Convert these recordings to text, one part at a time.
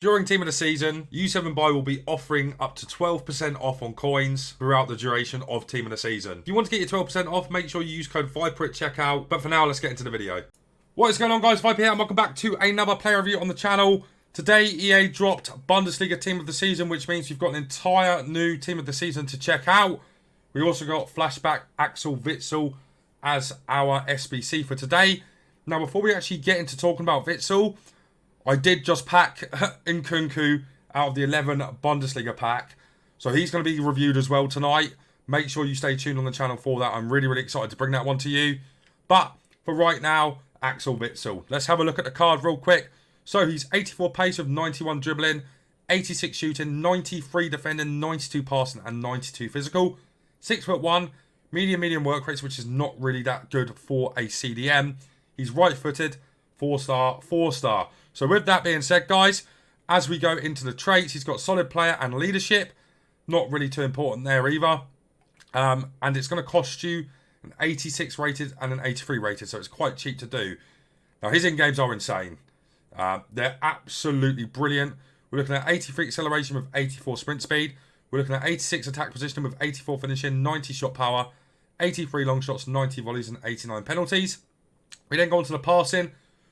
During Team of the Season, U7 Buy will be offering up to 12% off on coins throughout the duration of Team of the Season. If you want to get your 12% off, make sure you use code Viper at checkout. But for now, let's get into the video. What is going on, guys? Viper here, and welcome back to another player review on the channel. Today, EA dropped Bundesliga Team of the Season, which means we've got an entire new Team of the Season to check out. We also got Flashback Axel Witsel as our SBC for today. Now, before we actually get into talking about Witsel, I did just pack Nkunku out of the 11 Bundesliga pack. So he's going to be reviewed as well tonight. Make sure you stay tuned on the channel for that. I'm really excited to bring that one to you. But for right now, Axel Witsel. Let's have a look at the card real quick. So he's 84 pace with 91 dribbling, 86 shooting, 93 defending, 92 passing and 92 physical. 6'1", medium work rates, which is not really that good for a CDM. He's right-footed, 4-star, 4-star. So with that being said, guys, as we go into the traits, he's got solid player and leadership. Not really too important there either. And it's going to cost you an 86 rated and an 83 rated, so it's quite cheap to do. Now, his in-games are insane. They're absolutely brilliant. We're looking at 83 acceleration with 84 sprint speed. We're looking at 86 attack position with 84 finishing, 90 shot power, 83 long shots, 90 volleys and 89 penalties. We then go on to the passing.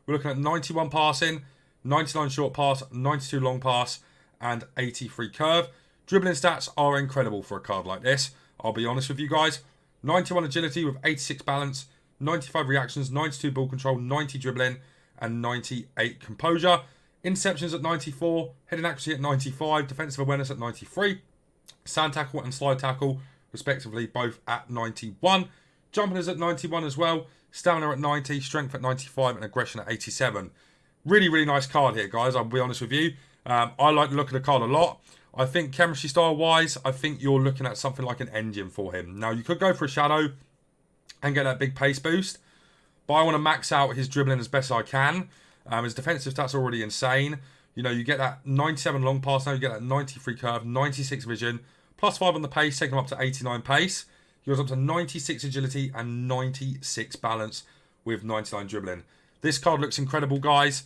We're looking at 91 passing, 99 short pass, 92 long pass, and 83 curve. Dribbling stats are incredible for a card like this. I'll be honest with you guys. 91 agility with 86 balance, 95 reactions, 92 ball control, 90 dribbling, and 98 composure. Interceptions at 94, heading accuracy at 95, defensive awareness at 93, sand tackle and slide tackle, respectively, both at 91. Jumping is at 91 as well. Stamina at 90, strength at 95, and aggression at 87. Really nice card here, guys. I'll be honest with you. I like the look of the card a lot. I think chemistry style-wise, I think you're looking at something like an engine for him. Now, you could go for a shadow and get that big pace boost, but I want to max out his dribbling as best I can. His defensive stats are already insane. You know, you get that 97 long pass now, you get that 93 curve, 96 vision, plus 5 on the pace, taking him up to 89 pace. He goes up to 96 agility and 96 balance with 99 dribbling. This card looks incredible, guys.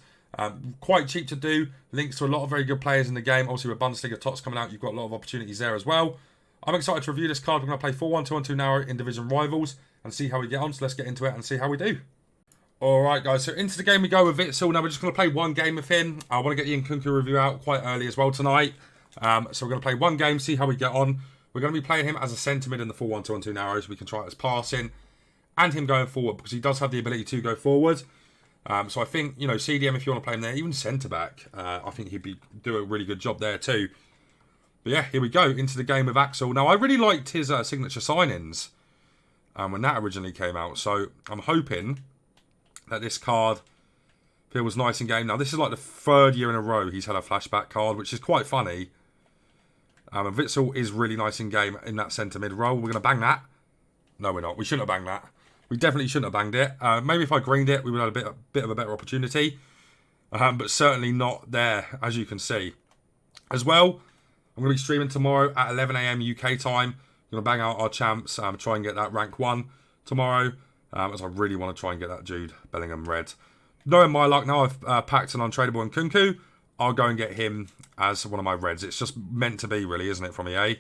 Quite cheap to do. Links to a lot of very good players in the game. Obviously, with Bundesliga TOTS coming out, you've got a lot of opportunities there as well. I'm excited to review this card. We're going to play 4-1-2-1-2 now in Division Rivals and see how we get on. So let's get into it and see how we do. Alright, guys. So into the game we go with Witsel. Now, we're just going to play one game with him. I want to get the Nkunku review out quite early as well tonight. So we're going to play one game, see how we get on. We're going to be playing him as a centre mid in the 4-1-2-1-2 narrows. We can try it as passing and him going forward because he does have the ability to go forward. So I think, you know, CDM, if you want to play him there, even centre back, I think he'd do a really good job there too. But yeah, here we go into the game with Axel. Now, I really liked his signature signings when that originally came out. So I'm hoping that this card feels nice in game. Now, this is like the third year in a row he's had a flashback card, which is quite funny. And Witsel is really nice in game in that centre mid role. We're going to bang that. No, we're not. We shouldn't have banged that. We definitely shouldn't have banged it. Maybe if I greened it, we would have had a bit of a better opportunity. But certainly not there, as you can see. As well, I'm going to be streaming tomorrow at 11 AM UK time. I'm going to bang out our champs, try and get that rank 1 tomorrow. As I really want to try and get that Jude Bellingham red. Knowing my luck now, I've packed an untradeable Nkunku. I'll go and get him as one of my reds. It's just meant to be, really, isn't it, from EA?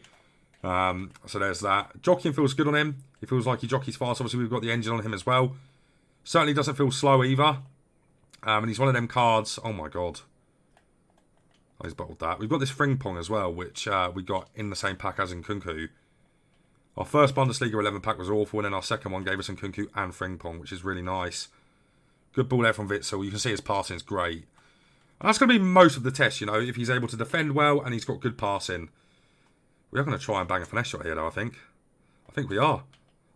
So there's that. Jockeying feels good on him. He feels like he jockeys fast. Obviously, we've got the engine on him as well. Certainly doesn't feel slow either. And he's one of them cards. Oh, my God. Oh, he's bottled that. We've got this Frimpong as well, which we got in the same pack as Nkunku. Our first Bundesliga 11 pack was awful, and then our second one gave us Nkunku and Frimpong, which is really nice. Good ball there from Witsel. You can see his passing is great. And that's going to be most of the test, you know, if he's able to defend well and he's got good passing. We are going to try and bang a finesse shot here, though, I think. I think we are.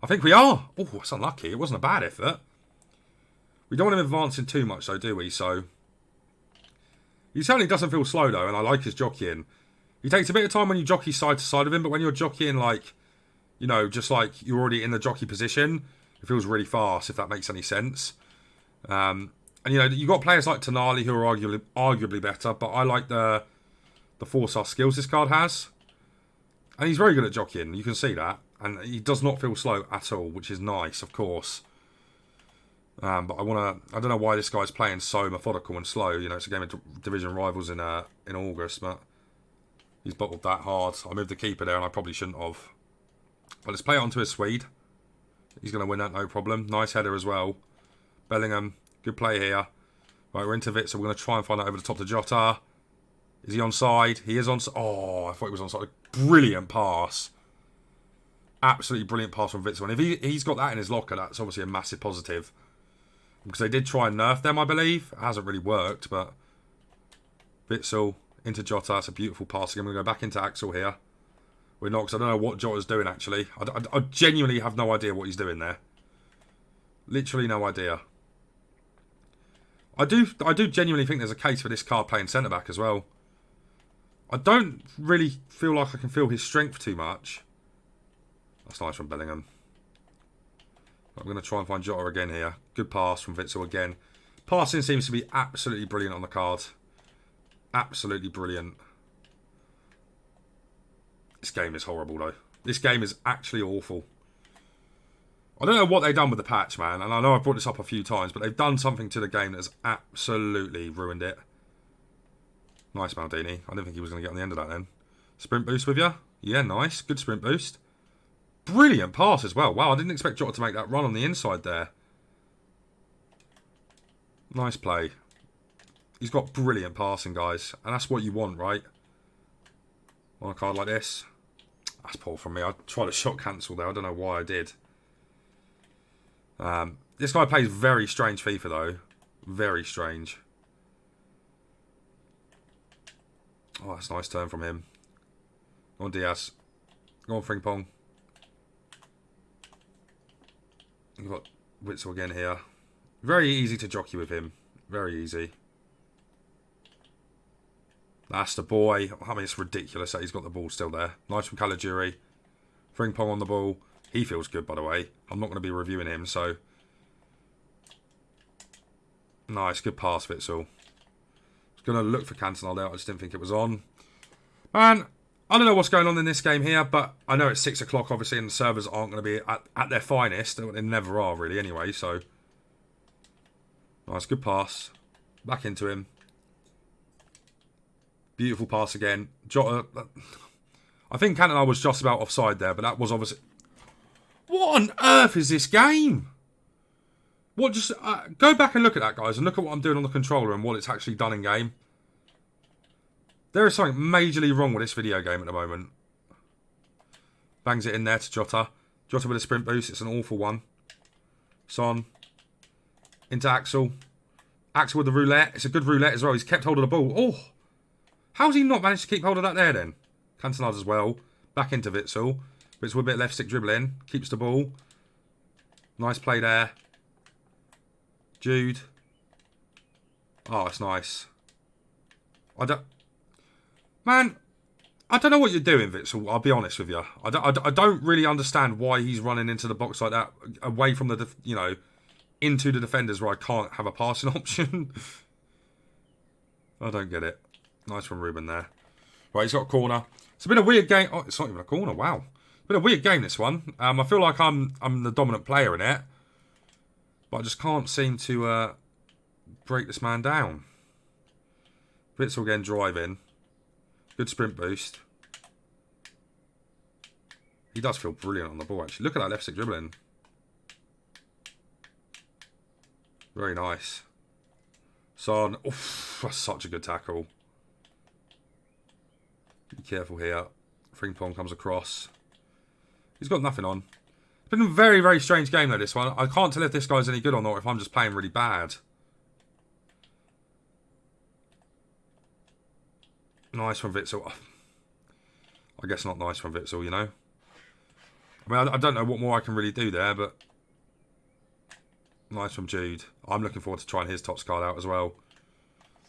Oh, it's unlucky. It wasn't a bad effort. We don't want him advancing too much, though, do we? So, he certainly doesn't feel slow, though, and I like his jockeying. He takes a bit of time when you jockey side to side of him, but when you're jockeying, like, you know, just like you're already in the jockey position, it feels really fast, if that makes any sense. And, you know, you've got players like Tonali who are arguably better, but I like the 4-star skills this card has. And he's very good at jockeying, you can see that. And he does not feel slow at all, which is nice, of course. But I don't know why this guy's playing so methodical and slow. You know, it's a game of division rivals in August, but he's bottled that hard. I moved the keeper there, and I probably shouldn't have. But let's play it onto his Swede. He's going to win that, no problem. Nice header as well. Bellingham, good play here. Right, we're into Witsel. We're going to try and find out over the top to Jota. Is he onside? He is onside. Oh, I thought he was onside. Brilliant pass. Absolutely brilliant pass from Witsel. And if he's got that in his locker, that's obviously a massive positive. Because they did try and nerf them, I believe. It hasn't really worked, but... Witsel into Jota. That's a beautiful pass. I'm going to go back into Axel here. We're not, because I don't know what Jota's doing, actually. I genuinely have no idea what he's doing there. Literally no idea. I do genuinely think there's a case for this card playing centre-back as well. I don't really feel like I can feel his strength too much. That's nice from Bellingham. I'm going to try and find Jota again here. Good pass from Witsel again. Passing seems to be absolutely brilliant on the card. Absolutely brilliant. This game is horrible, though. This game is actually awful. I don't know what they've done with the patch, man. And I know I've brought this up a few times, but they've done something to the game that's absolutely ruined it. Nice, Maldini. I didn't think he was going to get on the end of that then. Sprint boost with you. Yeah, nice. Good sprint boost. Brilliant pass as well. Wow, I didn't expect Jota to make that run on the inside there. Nice play. He's got brilliant passing, guys. And that's what you want, right? On a card like this. That's poor from me. I tried to shot cancel there. I don't know why I did. This guy plays very strange FIFA, though. Very strange. Oh, that's a nice turn from him. Go on, Diaz. Go on, Frimpong. You've got Witsel again here. Very easy to jockey with him. Very easy. That's the boy. I mean, it's ridiculous that he's got the ball still there. Nice from Caligiuri. Frimpong on the ball. He feels good, by the way. I'm not going to be reviewing him, so... Nice, good pass, Witsel. I was going to look for Cantona there. I just didn't think it was on. Man, I don't know what's going on in this game here, but I know it's 6 o'clock, obviously, and the servers aren't going to be at their finest. They never are, really, anyway, so... Nice, good pass. Back into him. Beautiful pass again. Jota... I think Cantona was just about offside there, but that was obviously... What on earth is this game? What, just... go back and look at that, guys, and look at what I'm doing on the controller and what it's actually done in game. There is something majorly wrong with this video game at the moment. Bangs it in there to Jota. Jota with a sprint boost. It's an awful one. Son. Into Axel. Axel with the roulette. It's a good roulette as well. He's kept hold of the ball. Oh! How's he not managed to keep hold of that there then? Cantona as well. Back into Witsel. Witsel with a bit of left stick dribbling. Keeps the ball. Nice play there. Jude. Oh, it's nice. Man, I don't know what you're doing, Witsel. I'll be honest with you. I don't really understand why he's running into the box like that, away from the, into the defenders where I can't have a passing option. I don't get it. Nice from Ruben there. Right, he's got a corner. It's been a weird game. Oh, it's not even a corner. Wow. It's been a weird game, this one. I feel like I'm the dominant player in it. But I just can't seem to break this man down. Witsel again driving. Good sprint boost. He does feel brilliant on the ball, actually. Look at that left stick dribbling. Very nice. Son. Oof, that's such a good tackle. Be careful here. Frimpong comes across. He's got nothing on. It's been a very, very strange game, though, this one. I can't tell if this guy's any good or not, or if I'm just playing really bad. Nice from Witsel. I guess not nice from Witsel, you know. I mean, I don't know what more I can really do there, but... Nice from Jude. I'm looking forward to trying his TOTS card out as well.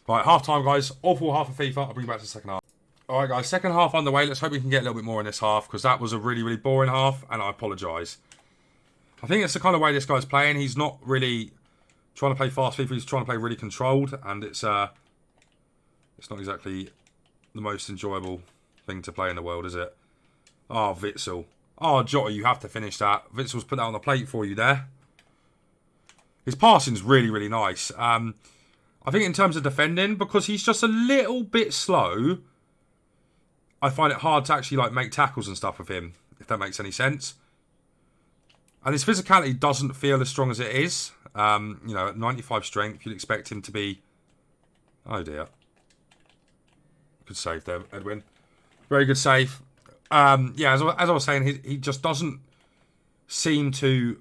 Right, half time, guys. Awful half of FIFA. I'll bring you back to the second half. Alright, guys. Second half underway. Let's hope we can get a little bit more in this half, because that was a really, really boring half, and I apologise. I think it's the kind of way this guy's playing. He's not really trying to play fast FIFA. He's trying to play really controlled, and it's not exactly the most enjoyable thing to play in the world, is it? Oh, Witsel. Oh, Jota, you have to finish that. Witsel's put that on the plate for you there. His passing's really, really nice. I think in terms of defending, because he's just a little bit slow, I find it hard to actually like make tackles and stuff with him, if that makes any sense. And his physicality doesn't feel as strong as it is. You know, at 95 strength, you'd expect him to be... Oh dear. Good save there, Edwin. Very good save. Yeah, as I was saying, he just doesn't seem to...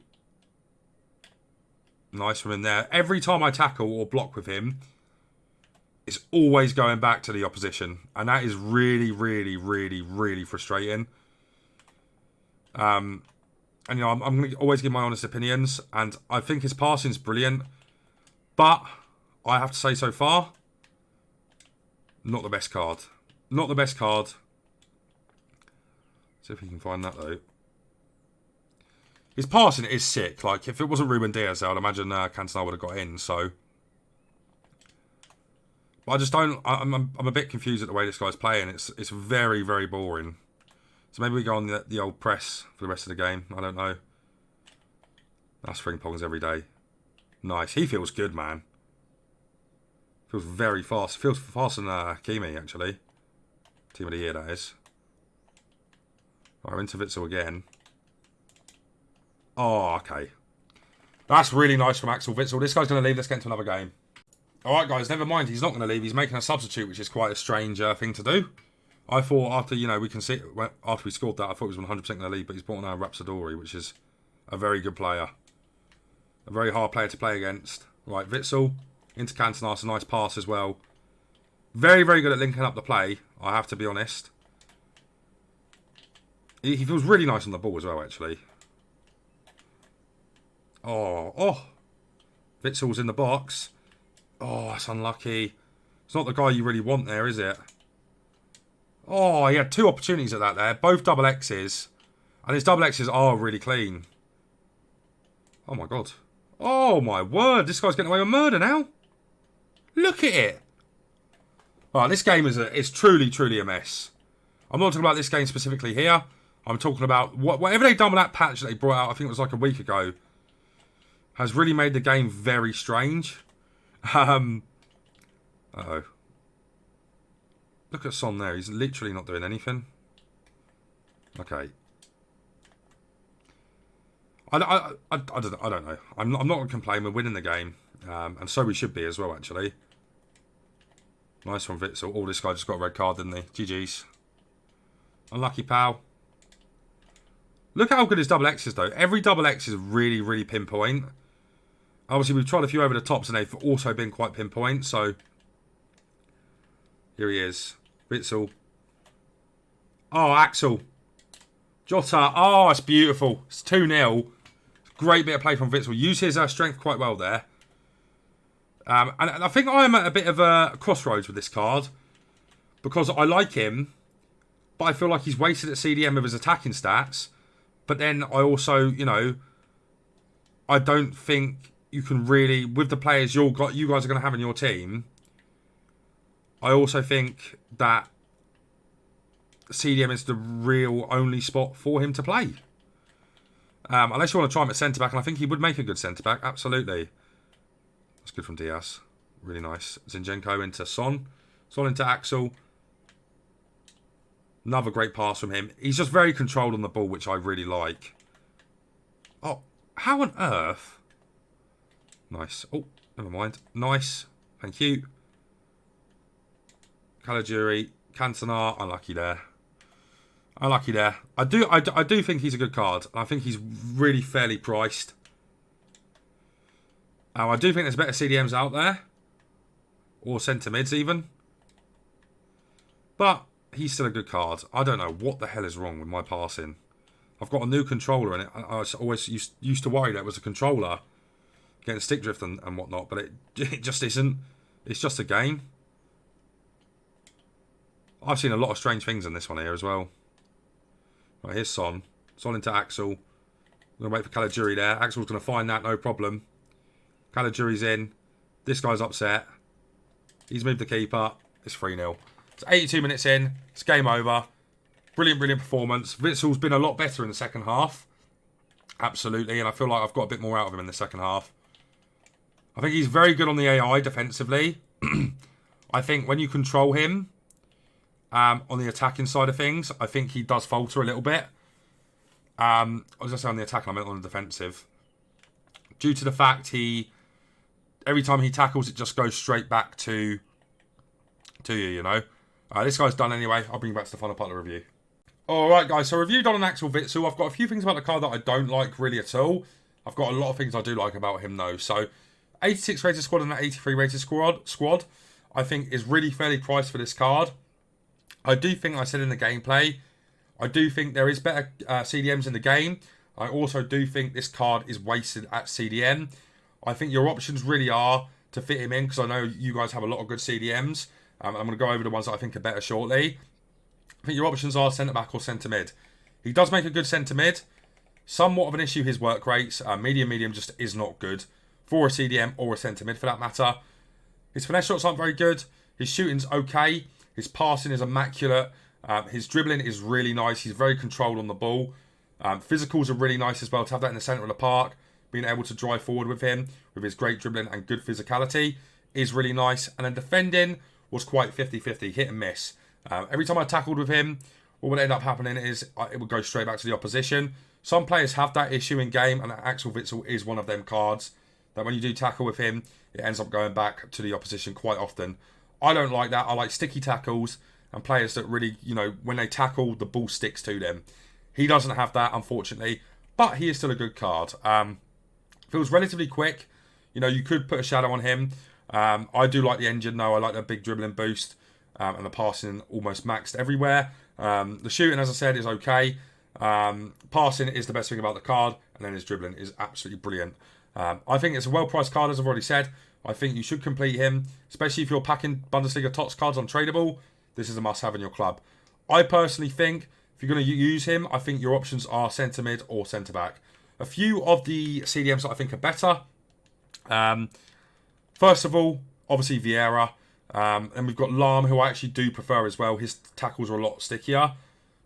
Nice from him there. Every time I tackle or block with him, it's always going back to the opposition. And that is really, really, really, really frustrating. And, you know, I'm going to always give my honest opinions. And I think his passing's brilliant. But, I have to say so far, not the best card. Not the best card. See if we can find that, though. His passing is sick. Like, if it wasn't Ruben Diaz, I'd imagine Cantona would have got in, so... But I just don't... I'm a bit confused at the way this guy's playing. It's very, very boring. So maybe we go on the old press for the rest of the game. I don't know. That's spring pongs every day. Nice. He feels good, man. Feels very fast. Feels faster than Kimi, actually. Team of the year, that is. Alright, into Witsel again. Oh, okay. That's really nice from Axel Witsel. This guy's going to leave. Let's get into another game. Alright, guys, never mind. He's not going to leave. He's making a substitute, which is quite a strange thing to do. I thought after, you know, we can see... After we scored that, I thought he was 100% going to leave, but he's brought on Rapsodori, which is a very good player. A very hard player to play against. Right, Witsel into Cantona. It's a nice pass as well. Very, very good at linking up the play, I have to be honest. He feels really nice on the ball as well, actually. Oh. Witsel's in the box. Oh, that's unlucky. It's not the guy you really want there, is it? Oh, he had two opportunities at that there. Both double X's. And his double X's are really clean. Oh, my God. Oh, my word. This guy's getting away with murder now. Look at it. Right, this game is truly, truly a mess. I'm not talking about this game specifically here. I'm talking about whatever they done with that patch that they brought out, I think it was like a week ago, has really made the game very strange. Uh-oh. Look at Son there. He's literally not doing anything. Okay. I don't know. I'm not going to complain. We're winning the game. And so we should be as well, actually. Nice one, Witsel. Oh, this guy just got a red card, didn't he? GG's. Unlucky, pal. Look how good his double X is, though. Every double X is really, really pinpoint. Obviously, we've tried a few over the tops, and they've also been quite pinpoint, so... Here he is. Witsel. Oh, Axel. Jota. Oh, it's beautiful. It's 2-0. Great bit of play from Witsel. Use his strength quite well there. And I think I am at a bit of a crossroads with this card. Because I like him, but I feel like he's wasted at CDM with his attacking stats. But then I also, you know, I don't think you can really, with the players you guys are going to have in your team, I also think that CDM is the real only spot for him to play. Unless you want to try him at centre-back, and I think he would make a good centre-back, absolutely. That's good from Diaz. Really nice. Zinchenko into Son. Son into Axel. Another great pass from him. He's just very controlled on the ball, which I really like. Oh, how on earth? Nice. Oh, never mind. Nice. Thank you. Caligiuri. Cantona. Unlucky there. Unlucky there. I do think he's a good card. I think he's really fairly priced. I do think there's better CDMs out there. Or centre mids even. But he's still a good card. I don't know what the hell is wrong with my passing. I've got a new controller in it. I always used to worry that it was a controller getting stick drift and whatnot. But it just isn't. It's just a game. I've seen a lot of strange things in this one here as well. Right, here's Son. Son into Axel. I'm going to wait for Caligiuri there. Axel's going to find that, no problem. Caligiuri's in. This guy's upset. He's moved the keeper. It's 3-0. It's 82 minutes in. It's game over. Brilliant, brilliant performance. Witsel's been a lot better in the second half. Absolutely. And I feel like I've got a bit more out of him in the second half. I think he's very good on the AI defensively. I think when you control him on the attacking side of things, I think he does falter a little bit. I was going to say on the attack, I meant on the defensive. Due to the fact every time he tackles, it just goes straight back to you, you know. This guy's done anyway. I'll bring you back to the final part of the review. Alright guys, so review done on Axel Witsel. I've got a few things about the card that I don't like really at all. I've got a lot of things I do like about him though. So 86 rated squad and an 83 rated squad I think is really fairly priced for this card. I do think, I said in the gameplay, I do think there is better CDMs in the game. I also do think this card is wasted at CDM. I think your options really are to fit him in, because I know you guys have a lot of good CDMs. I'm going to go over the ones that I think are better shortly. I think your options are centre-back or centre-mid. He does make a good centre-mid. Somewhat of an issue, his work rates. Medium just is not good for a CDM or a centre-mid for that matter. His finesse shots aren't very good. His shooting's okay. His passing is immaculate. His dribbling is really nice. He's very controlled on the ball. Physicals are really nice as well. To have that in the centre of the park, being able to drive forward with him, with his great dribbling and good physicality, is really nice. And then defending was quite 50-50, hit and miss. Every time I tackled with him, what would end up happening is it would go straight back to the opposition. Some players have that issue in game, and Axel Witsel is one of them cards that when you do tackle with him, it ends up going back to the opposition quite often. I don't like that. I like sticky tackles and players that really, you know, when they tackle, the ball sticks to them. He doesn't have that, unfortunately, but he is still a good card. Feels relatively quick. You know, you could put a shadow on him. I do like the engine, though. I like the big dribbling boost and the passing almost maxed everywhere. The shooting, as I said, is okay. Passing is the best thing about the card, and then his dribbling is absolutely brilliant. I think it's a well-priced card, as I've already said. I think you should complete him, especially if you're packing Bundesliga TOTS cards on Tradable. This is a must-have in your club. I personally think, if you're going to use him, I think your options are centre-mid or centre-back. A few of the CDMs that I think are better. First of all, obviously Vieira. And we've got Lahm, who I actually do prefer as well. His tackles are a lot stickier.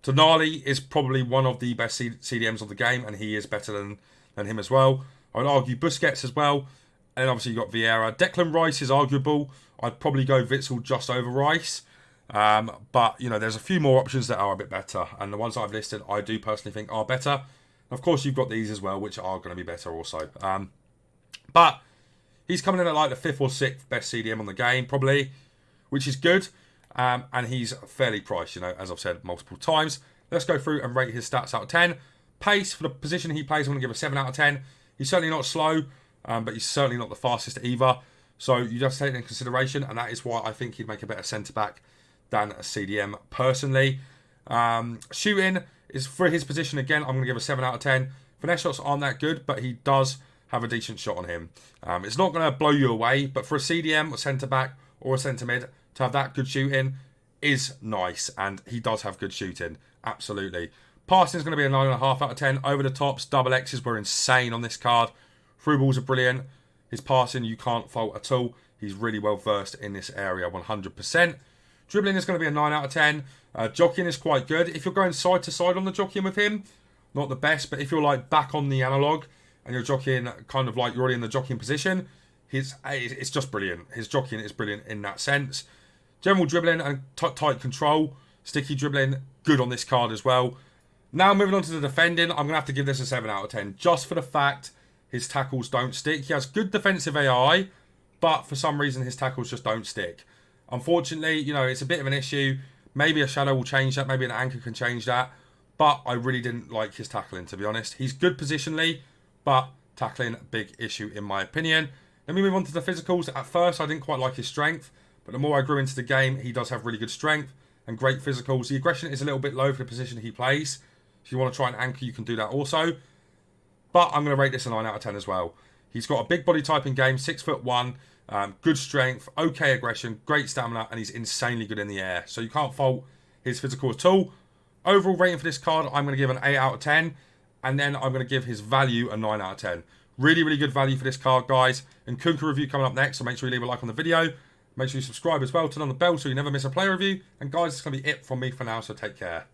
Tonali is probably one of the best CDMs of the game, and he is better than him as well. I would argue Busquets as well. And obviously you've got Vieira. Declan Rice is arguable. I'd probably go Witsel just over Rice. But, you know, there's a few more options that are a bit better. And the ones that I've listed, I do personally think are better. Of course, you've got these as well, which are going to be better also. But he's coming in at like the 5th or 6th best CDM on the game, probably, which is good. And he's fairly priced, you know, as I've said multiple times. Let's go through and rate his stats out of 10. Pace, for the position he plays, I'm going to give a 7 out of 10. He's certainly not slow, but he's certainly not the fastest either. So you just take it into consideration, and that is why I think he'd make a better centre-back than a CDM, personally. Shooting is, for his position, again, I'm going to give a 7 out of 10. Finesse shots aren't that good, but he does have a decent shot on him. It's not going to blow you away, but for a CDM, a centre-back, or a centre-mid, to have that good shooting is nice, and he does have good shooting, absolutely. Passing is going to be a 9.5 out of 10. Over the tops, double X's were insane on this card. Through balls are brilliant. His passing, you can't fault at all. He's really well versed in this area, 100%. Dribbling is going to be a 9 out of 10. Jockeying is quite good. If you're going side to side on the jockeying with him, not the best, but if you're like back on the analog and you're jockeying kind of like you're already in the jockeying position, it's just brilliant. His jockeying is brilliant in that sense. General dribbling and tight control. Sticky dribbling, good on this card as well. Now moving on to the defending, I'm going to have to give this a 7 out of 10. Just for the fact his tackles don't stick. He has good defensive AI, but for some reason his tackles just don't stick. Unfortunately, you know, it's a bit of an issue. Maybe a shadow will change that. Maybe an anchor can change that. But I really didn't like his tackling, to be honest. He's good positionally, but tackling, big issue in my opinion. Let me move on to the physicals. At first, I didn't quite like his strength, but the more I grew into the game, he does have really good strength and great physicals. The aggression is a little bit low for the position he plays. If you want to try and anchor, you can do that also. But I'm going to rate this a 9 out of 10 as well. He's got a big body type in game, 6'1", good strength, okay aggression, great stamina, and he's insanely good in the air. So you can't fault his physical at all. Overall rating for this card, I'm going to give an 8 out of 10. And then I'm going to give his value a 9 out of 10. Really, really good value for this card, guys. And Kunka review coming up next, so make sure you leave a like on the video. Make sure you subscribe as well, turn on the bell so you never miss a player review. And guys, it's going to be it from me for now, so take care.